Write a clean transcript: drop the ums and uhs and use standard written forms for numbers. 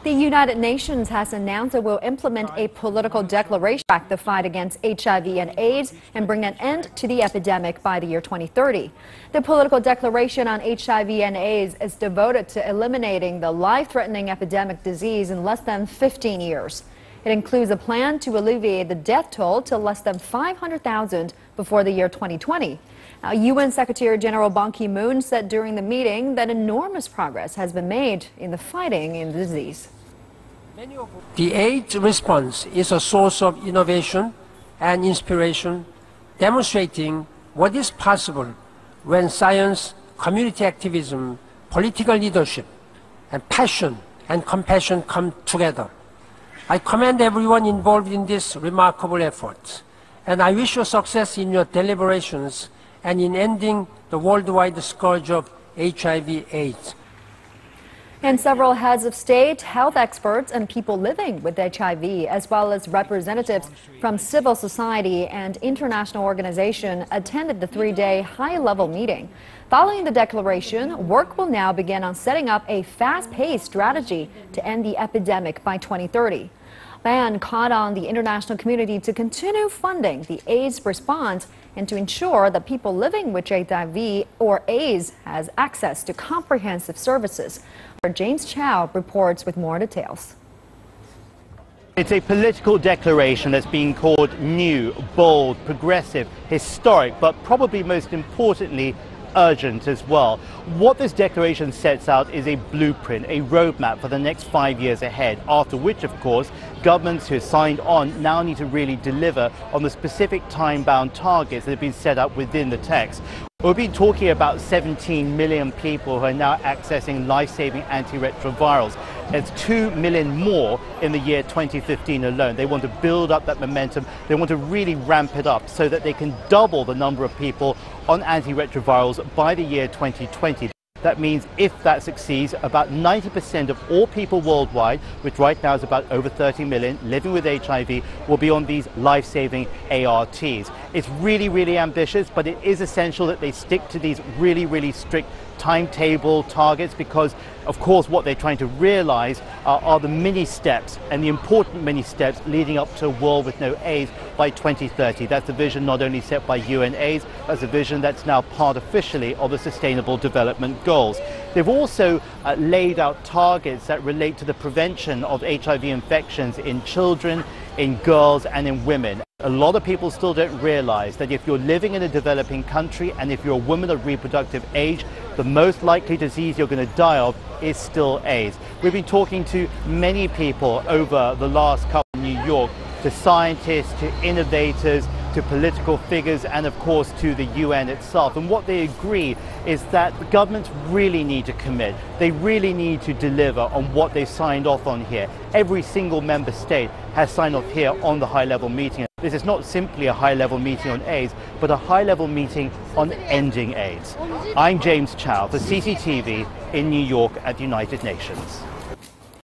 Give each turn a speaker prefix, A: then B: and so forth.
A: The United Nations has announced it will implement a political declaration to back the fight against HIV and AIDS and bring an end to the epidemic by the year 2030. The political declaration on HIV and AIDS is devoted to eliminating the life-threatening epidemic disease in less than 15 years. It includes a plan to alleviate the death toll to less than 500,000 before the year 2020. Now, UN Secretary General Ban Ki-moon said during the meeting that enormous progress has been made in the fighting in the disease.
B: The AIDS response is a source of innovation and inspiration, demonstrating what is possible when science, community activism, political leadership, and passion and compassion come together. I commend everyone involved in this remarkable effort, and I wish you success in your deliberations and in ending the worldwide scourge of HIV/AIDS.
A: And several heads of state, health experts, and people living with HIV, as well as representatives from civil society and international organizations, attended the three-day high-level meeting. Following the declaration, work will now begin on setting up a fast-paced strategy to end the epidemic by 2030. Ban called on the international community to continue funding the AIDS response and to ensure that people living with HIV or AIDS has access to comprehensive services. James Chow reports with more details.
C: It's a political declaration that's being called new, bold, progressive, historic, but probably most importantly, urgent as well. What this declaration sets out is a blueprint, a roadmap for the next 5 years ahead, after which, of course, governments who have signed on now need to really deliver on the specific time-bound targets that have been set up within the text. We've been talking about 17 million people who are now accessing life-saving antiretrovirals. It's 2 million more in the year 2015 alone. They want to build up that momentum. They want to really ramp it up so that they can double the number of people on antiretrovirals by the year 2020. That means if that succeeds, about 90% of all people worldwide, which right now is about over 30 million living with HIV, will be on these life-saving ARTs. It's really, really ambitious, but it is essential that they stick to these really, really strict timetable targets because, of course, what they're trying to realize are the mini steps and the important mini steps leading up to a world with no AIDS by 2030. That's a vision not only set by UNAIDS, that's a vision that's now part officially of the Sustainable Development Goals. They've also laid out targets that relate to the prevention of HIV infections in children, in girls and in women. A lot of people still don't realize that if you're living in a developing country and if you're a woman of reproductive age, the most likely disease you're going to die of is still AIDS. We've been talking to many people over the last couple in New York, to scientists, to innovators, to political figures, and of course to the UN itself. And what they agree is that the governments really need to commit. They really need to deliver on what they signed off on here. Every single member state has signed off here on the high-level meeting. This is not simply a high-level meeting on AIDS, but a high-level meeting on ending AIDS. I'm James Chow for CCTV in New York at the United Nations.